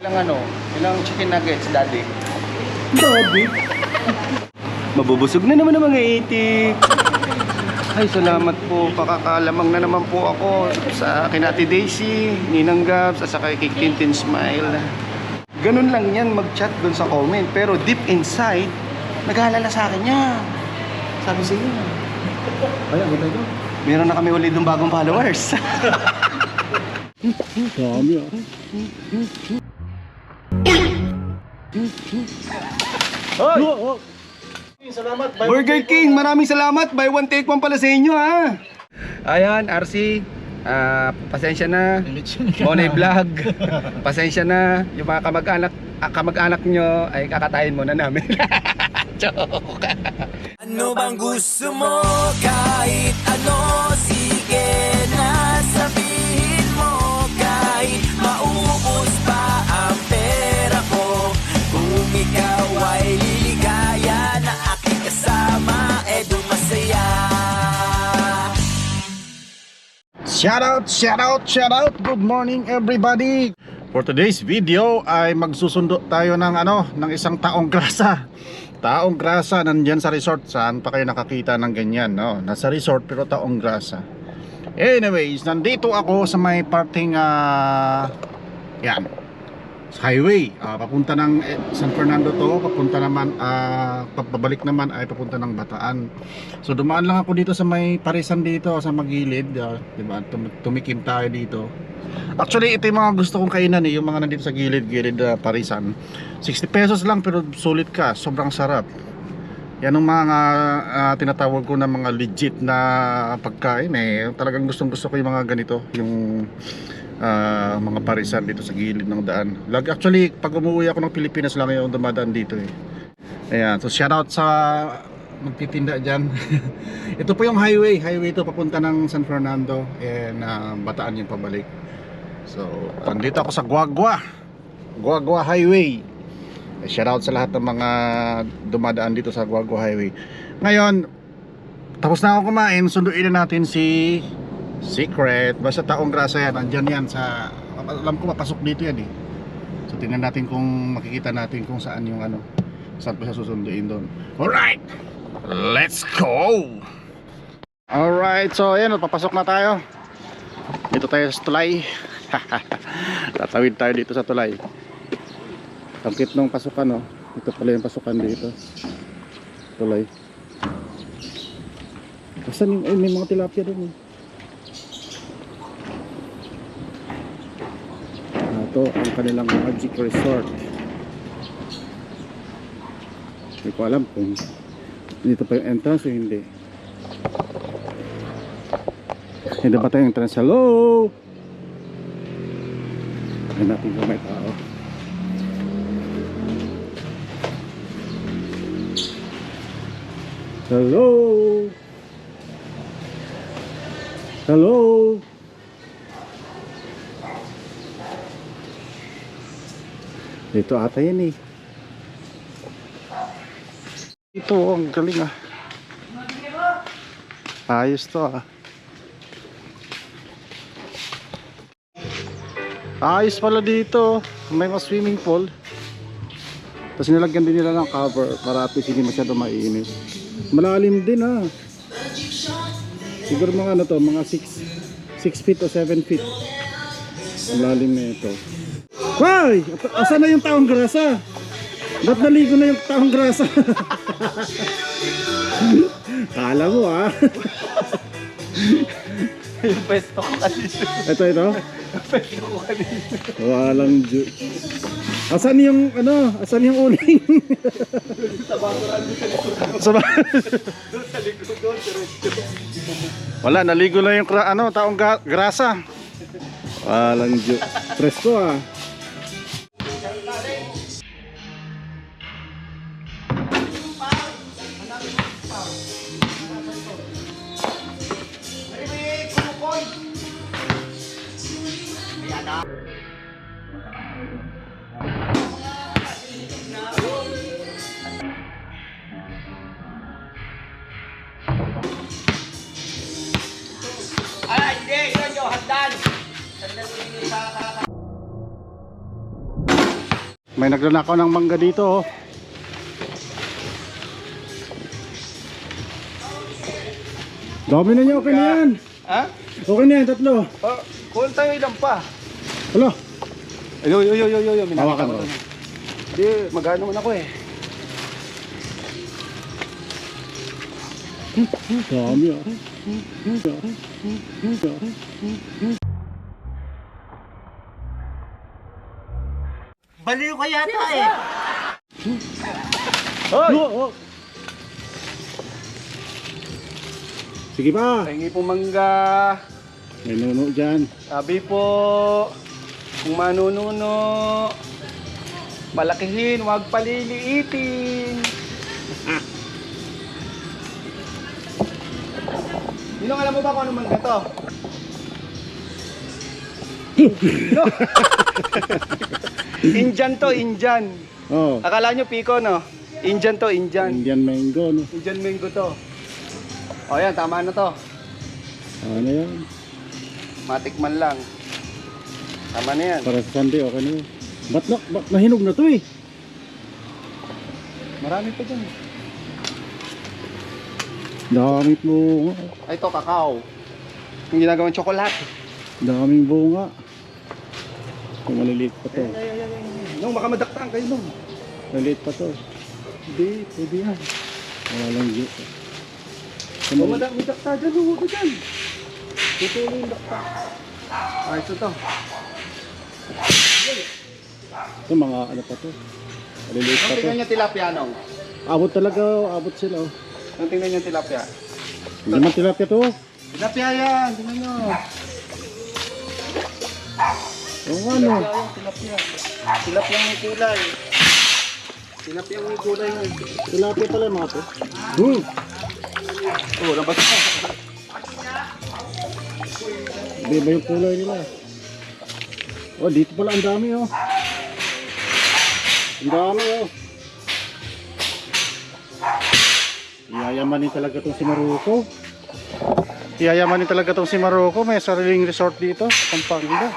Ilang chicken nuggets, daddy? Daddy? Mabubusog na naman ang mga itik. Ay, salamat po. Pakakalamang na naman po ako sa Kinati Daisy, Ninang Gabs, at saka kay Tintin Smile. Ganun lang yan mag-chat dun sa comment. Pero deep inside, nag-aalala sa akin niya. Sabi sa inyo. Ay, ako tayo. Meron na kami ulit ng bagong followers. Dami ah. Hoy! Oh, oh. Salamat. Burger King, maraming salamat. Buy one take one pala sa inyo, ha. Ayan, RC. Pasensya na. Money Vlog. Pasensya na. Yung mga kamag-anak nyo ay kakatayin muna namin. Joke. Ano bang gusto mo? Kahit ano, sige na sabihin mo. Kahit maubos pa ang pera ko, kung ikaw ay liligaya na aking kasama, doon masaya. Shout out. Good morning everybody. For today's video ay magsusundo tayo ng ng isang taong grasa. Taong grasa nandiyan sa resort. Saan pa kayo nakakita ng ganyan, no? Nasa resort pero taong grasa. Anyways, nandito ako sa may parting yan, sa highway. Papunta ng San Fernando to, papunta naman pabalik naman ay papunta ng Bataan. So dumaan lang ako dito sa may parisan dito sa magilid, diba? Tumikim tayo dito. Actually ito yung mga gusto kong kainan yung mga nandito sa gilid parisan. 60 pesos lang pero sulit ka, sobrang sarap. Yan ang mga tinatawag ko na mga legit na pagkain Talagang gustong gusto ko yung mga ganito, yung mga parisan dito sa gilid ng daan. Actually pag umuwi ako ng Pilipinas lang yung dumadaan dito Ayan, so shout out sa magtitinda dyan. Ito po yung highway ito papunta ng San Fernando and Bataan yung pabalik. So nandito ako sa Guagua Highway. Shout out sa lahat ng mga dumadaan dito sa Guagua Highway. Ngayon tapos na ako kumain, sunduin na natin si Secret. Basta taong grasa yan, andyan yan sa, alam ko mapasok dito yan So tingnan natin kung makikita natin kung saan yung saan pa siya susunduin doon. Alright, let's go. Alright, so ayan, papasok na tayo. Dito tayo sa tulay. Tatawid tayo dito sa tulay. Tangkit ng pasukan ito pala yung pasukan dito. Tulay. Asan yung, may mga tilapia doon Ito ang kanilang Magic Resort. Hindi ko alam kung dito pa yung entrance o hindi. Hindi ba tayong entrance? Hello! Ayun natin kung may tao. Hello! Hello! Dito ata yan Ito ang galing Ayos to Ayos pala dito. May mga swimming pool. Tapos nilagyan din nila ng cover para at least hindi masyado mainit. Malalim din Siguro mga mga 6 feet o 7 feet. Ang lalim na ito. Hoy! Asan na yung taong grasa? Ba't naligo na yung taong grasa? Kala mo Yung pwesto ko kanina. Ito? Yung pwesto ko kanina. Walang Asan yung Asan yung uling? Sa likod doon. Wala, naligo na yung taong grasa. Walang presko May nagnanakaw ng mangga dito oh. Dami na niya, okay na yan. Ha? Okay na yan, tatlo. Oh, kuha tayo ilan pa. Hala. Yo. Hawakan ko. Hindi, magano man ako eh. Dami ah. Baliw ka yata eh. Hoy! Oh. Sige pa. Pahingi po mangga. May nuno dyan. Sabi po, kung manununo, palakihin, huwag paliliitin. Ninong, alam mo ba kung ano mangga to? No. Indian to, Indian. Oh. Akala nyo piko, no? Indian to, Indian. Indian mango no. Indian mango to. O yan, tama na to. Ano yan? Matikman lang. Tama na yan. Para sa Sunday okay na yun. Ba't nahinog na to eh? Marami pa dyan. Daming bunga. Ay, ito, kakao. Yung ginagawang chocolate. Daming bunga. Kung maliliit pa to. Nung baka madaktaan kayo nung. Maliliit pa to. Hindi, pwede yan. Wala lang dito. Kung may dakta dyan, huwag ka dyan. Tutuloy yung dakta. Ay, ito to. Ito mga ano pa to. Maliliit Nung pa to. tingnan niya tilapia, nung. Abot talaga oh. Abot sila oh. Nung tingnan niya tilapia. Hindi man tilapia to. Tilapia yan, tingnan nyo. Oo nga no. Tilapia yan, tilapia. Tilapia may kulay. Tilapia may kulay nun. Tilapia pala mga to. Oo, nabasa. Hindi ba yung kulay nila? Oh, dito pala ang dami oh. Ang dami oh. Yayamanin talaga itong si Maruko. Yayamanin talaga itong si Maruko. May sariling resort dito. Pampanga.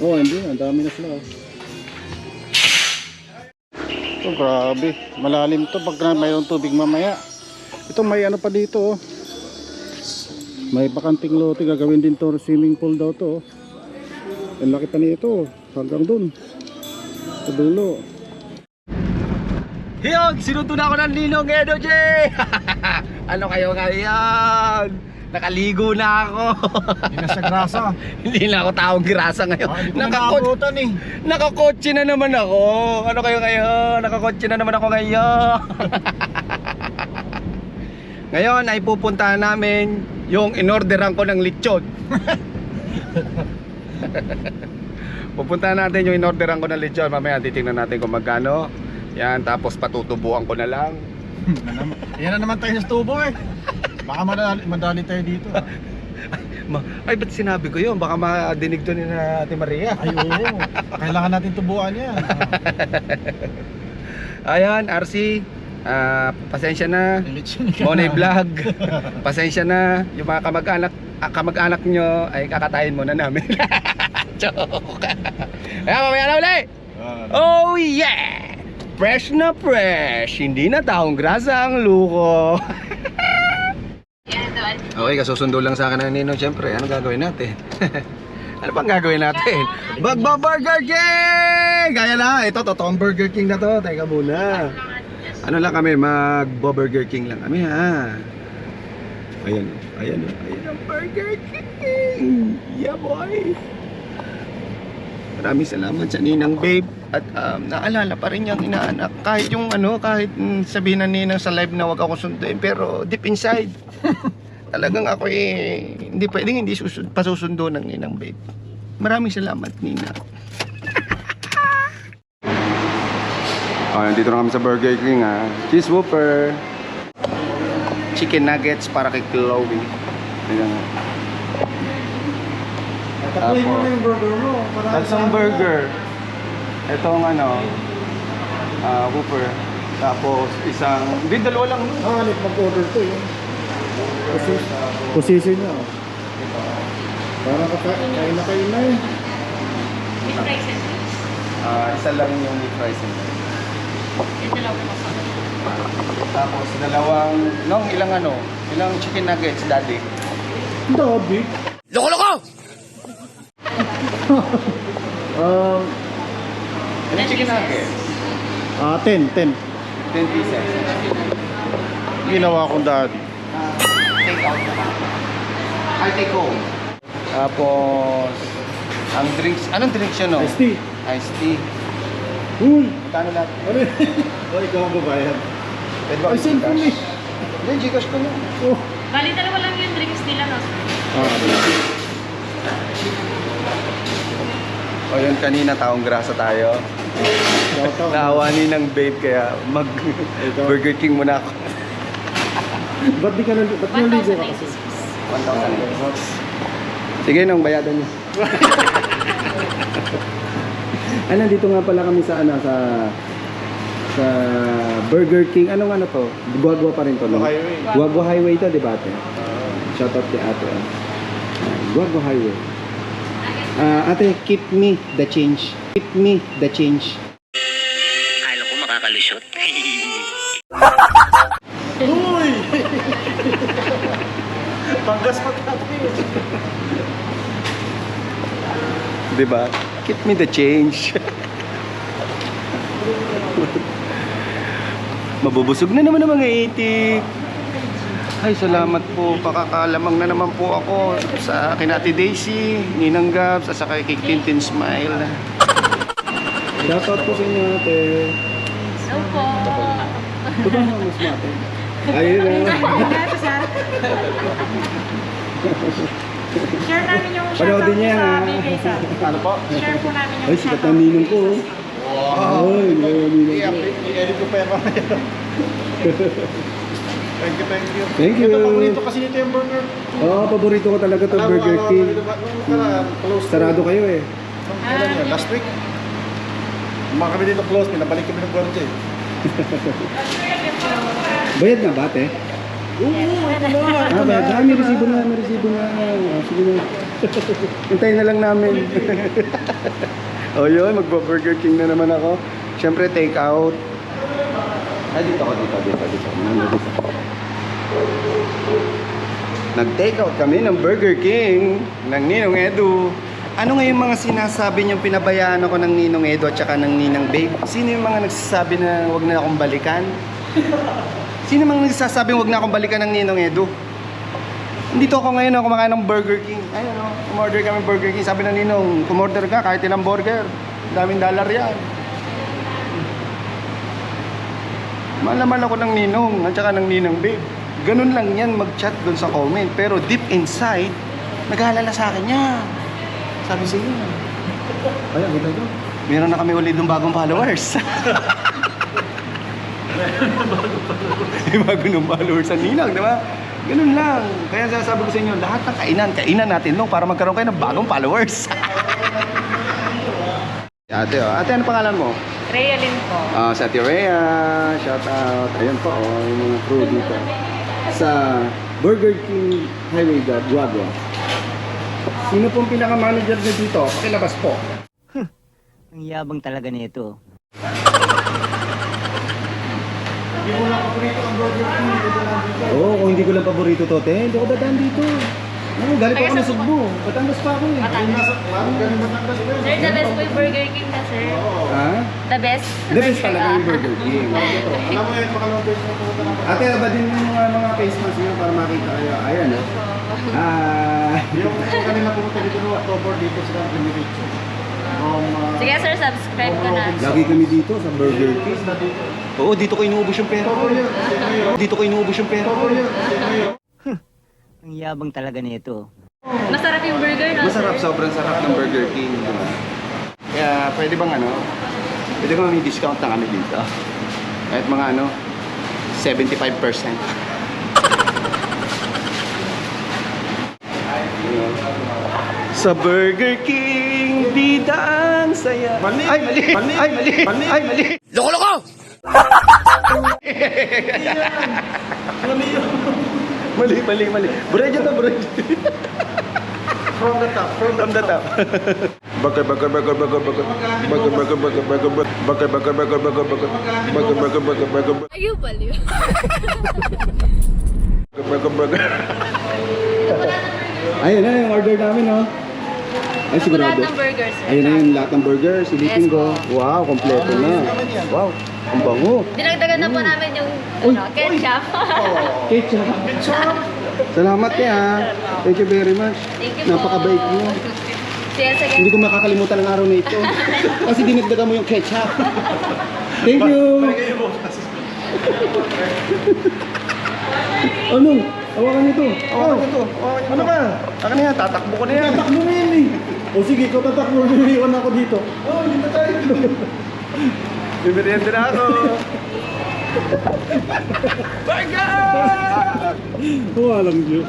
Oh, hindi. Ang dami na sila oh. Oh, grabe. Malalim to pag mayroong tubig mamaya. Ito may ano pa dito oh. May bakanting lote. Gagawin din to swimming pool daw to oh. Ang laki pa nito oh. Hanggang dun sa dulo. Hiyog, sinuto na ako ng Ninong Edo J! Ano kayo ngayon? Nakaligo na ako. Hindi na siya grasa. Hindi na ako taong grasa ngayon. Hindi ko nakabutan eh. Nakakotse na naman ako. Ano kayo ngayon? Nakakotse na naman ako ngayon. Ngayon ay pupuntahan namin yung inorderan ko ng lechon. Pupuntahan natin yung inorderan ko ng lechon. Mamaya titingnan natin kung magkano. Yan, tapos patutubuan ko na lang. Yan na naman tayo sa tubo eh. Baka madali tayo dito. Ay, ba't sinabi ko yun? Baka madinig to ni na Ate Maria. Ay oo. Kailangan natin tubuan yan. Ayan, RC, pasensya na. Money Vlog, pasensya na. Yung mga kamag-anak nyo ay kakatayin muna namin. Joke. Ayan, mamaya na uli. Oh yeah! Fresh na fresh. Hindi na taong grasa ang luko. Okay, kasusundo lang sa akin ng Ninong. Siyempre, ano gagawin natin? Ano bang gagawin natin? Burger King! Kaya na, ito, totoong Burger King na to. Teka muna. Ano lang kami, Burger King lang kami ha. Ayan ang Burger King. Yeah boy. Maraming salamat sa Ninang Babe. At naalala pa rin niyang inaanak. Kahit yung kahit sabihin na Ninang sa live na wag ako sunduin. Pero deep inside, talagang ako hindi pwedeng hindi pasusundo ng Ninang Babe. Maraming salamat, Nina. Nandito na kami sa Burger King ha. Cheese Whopper. Chicken nuggets para kay Chloe. Ayan. Tapuin mo na yung burger mo. Tatlong burger. Itong Whopper. Tapos isang, hindi, dalawa lang. Mag-order to yun. Position niya. Parang kain na kain na eh. With rice and beans. Isa lang yung meat rice and beans. Ito lang po sa Tapos ilang chicken nuggets, daddy? Dabi. Loko-loko! Ilang chicken nuggets? 10. 10 pieces. Ginawa kong daddy. Take out na lang. I'll take home. Tapos, ang drinks, anong drinks yun, no? Iced tea. Iced tea. Uy! Magkano lahat? Ano yun? Oh, ikaw ang babayad. Pwede ba? Ay, send ko Gcash? me. Hindi, Gcash ko lang. Oh. Bali, dalawa lang yung drinks nila, no? O yun, kanina taong grasa tayo. Naawani ng babe kaya mag-Burger King muna ako. Ba't di ka naligo? Ba't naligo ka kasi? 1,000. Sige, nung bayadan niyo. Nandito nga pala kami sa sa Burger King. Anong to? Guagua pa rin to, no? Highway. Guagua Highway to, di ba, ate? Shout out kay ate. Guagua Highway. Ate, keep me the change. Keep me the change. Kala ko makakalusot. Uy! Panggas magkati. Di ba? Keep me the change. Mabubusog na naman ang mga itik. Ay, salamat po. Pakakalamang na naman po ako sa akin Ate Daisy, Ninang Gabs, at saka kay Tintin Smile. Shoutout po sa inyo, ate. So po. Ito ba mga mas mate? Ayun na. Share namin yung Panoodin niya, sa ha? bigay sa. Ano po? Share po namin yung Ay, sikat ng ninong ko. Oh. Ay, ninong ko. I-edit ko pa yan mamaya. Thank you. Thank you. Ito, paborito kasi nito yung burger. Oo, paborito ko talaga to Burger King. Close. Sarado kayo eh. Kailan yan? Last week? Mga kami dito close, pinabalik kami ng gwardiya eh. Bayad na ba, te? Bayad na. May resibo na. Sige na. Hintayin na lang namin. O yun, magpa-Burger King na naman ako. Siyempre, take out. Ay, dito. Nag-take out kami ng Burger King ng Ninong Edu. Ano nga yung mga sinasabi niyong pinabayaan ako ng Ninong Edu at saka ng Ninang Babe? Sino yung mga nagsasabi na wag na akong balikan? Sino mga nagsasabi wag na akong balikan ng Ninong Edu? Nandito ako ngayon ako kumakain ng Burger King. Ayun o, umorder kami ng Burger King. Sabi ng Ninong, kumorder ka kahit ilang burger. Daming dollar yan. Malaman ako ng Ninong at saka ng Ninang Babe. Ganun lang yan mag-chat doon sa comment. Pero deep inside, nag-aalala sa akin niya. Sabi sa inyo. Ay, ang ganda. Meron na kami ulit ng bagong followers. May bagong followers sa Ninang, di ba? Ganun lang. Kaya sasabi ko sa inyo, lahat ng kainan natin no, para magkaroon kayo ng bagong followers. Ate, ano pangalan mo? Rhea Lynn po. Sa Ate Rhea, shout out. Ayun po, yung mga crew dito. Sa Burger King Highway Guagua. Sino pong pinaka-manager niyo dito? Pakilabas po. Ang yabang talaga nito. Hindi mo lang paborito ang Burger King. Dito lang dito. Oo, kung hindi ko lang paborito to, te, hindi ako dadaan dito. Galing pa ako ng Cebu. Batangas pa ako eh. Batangas. Lalo galing Batangas pa yun. Sir, the best po yung Burger King na, sir. Ha? The best. The best talaga yung Burger King. Alam mo yun, pakalawang beses na pumunta na. Ate, ba din yung mga face mask nyo para makita kayo? Ayan, no? Yung kanina pumunta dito no, October dito sila nag-invitation. Sige, sir, subscribe ka na. Lagi kami dito sa Burger King. na dito. Oo, dito ko inuubos yung pera ko. October yun. Sino yun? Dito ko inuubos yung pera ko. October yun. Sino yun? Ang yabang talaga nito. Masarap yung burger, no, Masarap, sir? sobrang sarap ng Burger King. Diba? Kaya pwede bang pwede bang may discount na kami dito? Kahit mga 75%. Sa Burger King, bida ang saya. Mali! Ay, mali! Mali! Ay, mali! Mali! Ay, mali! Loko-loko! Mali yun. Mali. Buredyo to, buredyo. From the top. From the top. Burger, burger, burger, burger, burger. Burger, burger, burger, burger, burger. Burger, burger, burger, burger, burger. Burger, burger, burger, burger, burger. Ayaw baliw. Burger, burger. Ayun na yung order namin, no? Ay, Lahat sigurado. ng burger, sir. Ayun na yung lahat ng burger. Silipin Yes, ko. po. Wow, kompleto na. Wow, ang bango. Dinagdagan na po namin yung ketchup. Ketchup. Salamat kaya. Thank you very much. Thank you po. Napakabait mo. Sige, sige. Hindi ko makakalimutan ang araw na ito. Kasi dinagdagan mo yung ketchup. Thank you. Ano? Hawakan nito. Hawakan nito. Ano ba? Akin na yan. Tatakbo ko na yan. Tatakbo mo yan eh. O sige, ikaw tatakbo. Iwan ako dito. Oh, hindi na tayo. Bibiriyan din ako. Burger! Walang Diyos.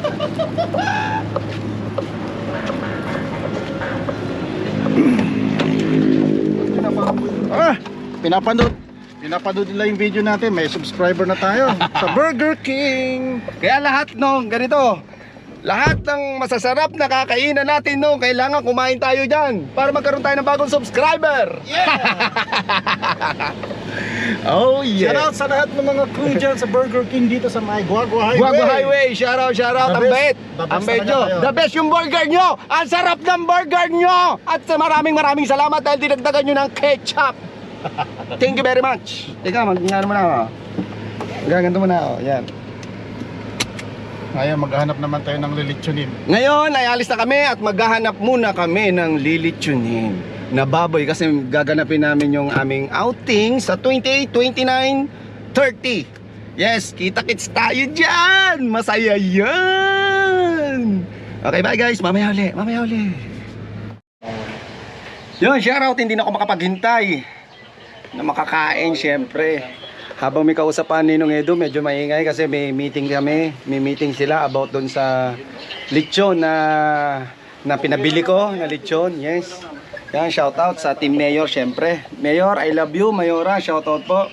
Pinapanood nila yung video natin. May subscriber na tayo sa Burger King. Kaya lahat ganito. Lahat ng masasarap na kakainan natin kailangan kumain tayo dyan para magkaroon tayo ng bagong subscriber. Oh yeah. Shout out sa lahat ng mga crew dyan sa Burger King dito sa may Guagua Highway. Guagua Highway, shout out, ang The bait. best. The best Ang bait talaga nyo. kayo. The best yung burger nyo. Ang sarap ng burger nyo. At maraming salamat dahil dinagdagan nyo ng ketchup. Thank you very much. Teka, mag-ngano mo na ako. Gaganto mo na ako, yan. Ngayon, maghahanap naman tayo ng lilitsunin. Ngayon ay alis na kami at maghahanap muna kami ng lilitsunin na baboy kasi gaganapin namin yung aming outing sa 28, 29, 30. Yes, kita-kits tayo dyan! Masaya yan! Okay, bye guys. Mamaya uli. Yun, shoutout. Hindi na ako makapaghintay na makakain, syempre. Habang may kausapan ni Ninong Edo, medyo maingay kasi may meeting kami. May meeting sila about doon sa lechon na pinabili ko na lechon. Yes. Yan, shoutout sa Team Mayor, syempre. Mayor, I love you. Mayora, shoutout po.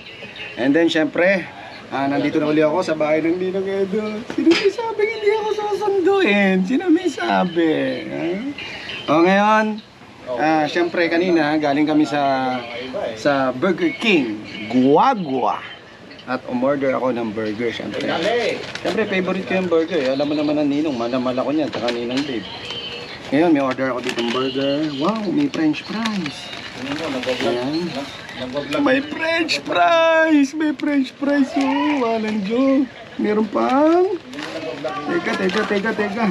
And then, syempre, nandito na uli ako sa bahay ng Ninong Edo. Sino may sabi hindi ako susunduin? Sino may sabi? O ngayon, syempre kanina galing kami sa Burger King, Guagua. At umorder ako ng burger, syempre. Syempre, favorite ko yung burger. Alam mo naman ang Ninong, malamal ako niyan, tsaka Ninang Babe. Ngayon, may order ako dito ng burger. Wow, may french fries. Ayan. May french fries! May french fries, oh. Walang joke. Meron pang... Teka.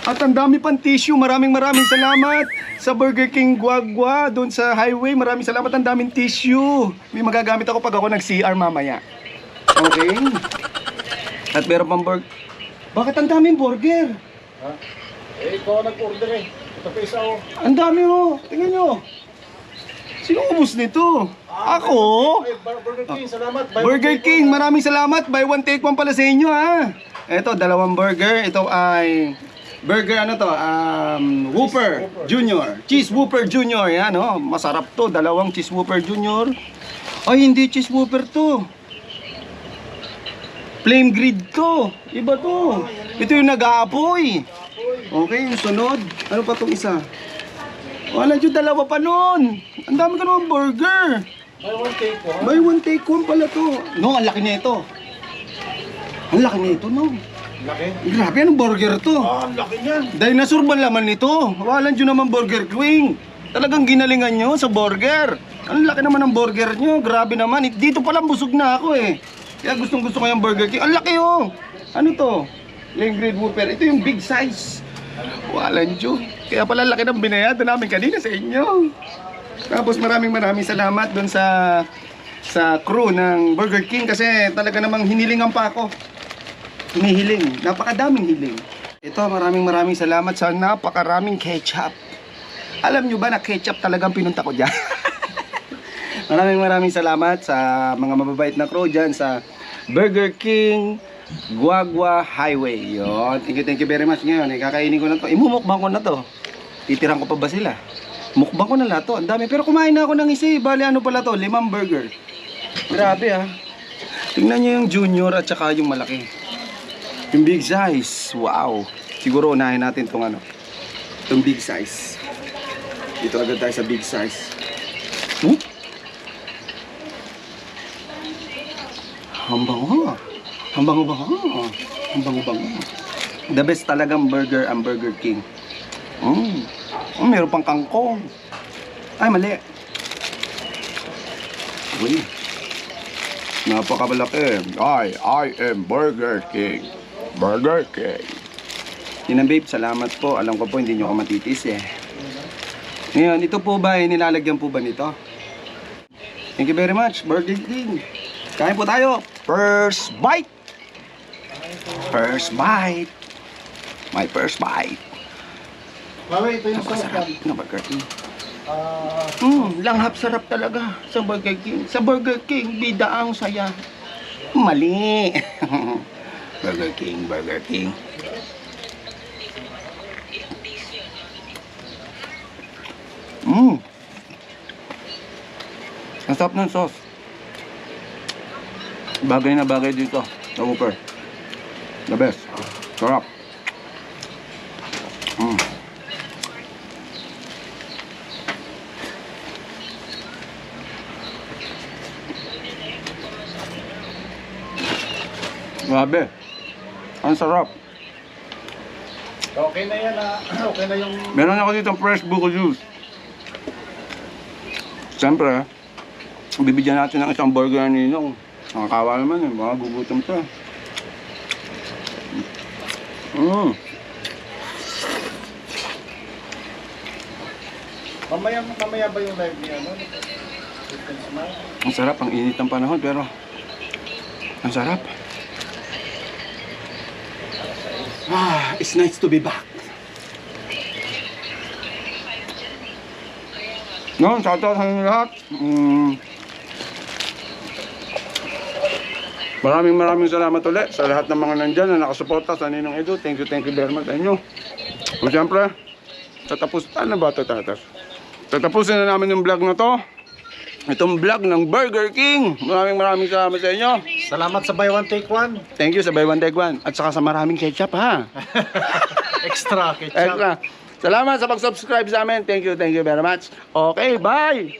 At ang dami pang tissue. Maraming salamat sa Burger King Guagua doon sa highway. Maraming salamat, ang daming tissue. May magagamit ako pag ako nag-CR mamaya. Okay? At meron pang burger. Bakit ang daming burger? Ikaw nag-order eh. Ito pa isa oh. Ang dami oh. Tingnan nyo. Sino ubos nito? Ako? Burger King, salamat. Burger King, maraming salamat. Buy one take one pala sa inyo ha. Ito, 2 burger. Ito ay... Burger Whopper Junior. Cheese Whopper Junior. Yan, oh. Masarap to. 2 Cheese Whopper Junior. Ay, hindi Cheese Whopper to. Flame Grid to. Iba to. Ito yung nag-aapoy. Okay, yung sunod. Ano pa tong isa? Wala dyan, 2 pa nun. Ang dami ka naman burger. Buy one take one pala to. No, ang laki na ito. Ang laki na ito, no. Laki. Grabe, anong burger to? Ang laki niyan. Dinosaur ba laman nito? Walang dyan naman Burger King. Talagang ginalingan nyo sa burger. Ang laki naman ng burger nyo. Grabe naman. Dito palang busog na ako eh. Kaya gustong gusto ko yung Burger King. Ang laki oh. Ano to? Yung grade Whopper. Ito yung big size. Walang dyan. Kaya pala laki ng binayadan namin kanina sa inyo. Tapos maraming salamat doon sa crew ng Burger King. Kasi talaga namang hinilingan pa ako. Hinihiling. Napakadaming hiling. Ito, maraming salamat sa napakaraming ketchup. Alam nyo ba na ketchup talagang pinunta ko dyan? maraming salamat sa mga mababait na crew dyan sa Burger King Guagua Highway. Yun. Thank you very much. Ngayon, kakainin ko na to. Imumukbang ko na to. Titirang ko pa ba sila? Mukbang ko na lahat to. Ang dami. Pero kumain na ako ng isa. Bali ano pala to? 5 burger. Grabe ah. Tingnan nyo yung junior at saka yung malaki. Yung big size. Wow. Siguro unahin natin itong Itong big size. Dito agad tayo sa big size. Hambango. Hambango-bango. Hambango-bango. The best talagang burger ang Burger King. Meron pang kangkong. Ay, mali. Uy. Napakabalaki. I am Burger King. Burger King. Yun babe, salamat po. Alam ko po hindi nyo ako matitis eh. Ngayon, ito po ba nilalagyan po ba nito? Thank you very much, Burger King. Kain po tayo. First bite. First bite. My first bite. Mami, ito yung Napakasarap ng Burger King. Langhap sarap talaga sa Burger King. Sa Burger King, bida ang saya. Mali. Burger King, Burger King. Ang sarap ng sauce. Bagay na bagay dito. Sa Whopper. The best. Sarap. Grabe. Ang sarap. Okay na yan okay na yung... Meron ako dito fresh buko juice. Siyempre, bibigyan natin ng isang burger ni Ninong. Nakakawa naman eh, baka gugutom siya. Mamaya ba yung live niya, no? Ang sarap, ang init ng panahon, pero ang sarap. It's nice to be back. No, shoutout sa inyo lahat. Maraming salamat ulit sa lahat ng mga nandyan na nakasuporta sa Ninong Edu. Thank you very much sa inyo. Kung siyempre, tatapusin na namin yung vlog na to. Itong vlog ng Burger King. Maraming salamat sa inyo. Salamat sa buy one take one. Thank you sa buy one take one. At saka sa maraming ketchup ha. Extra ketchup. Extra. Salamat sa pag-subscribe sa amin. Thank you very much. Okay, bye!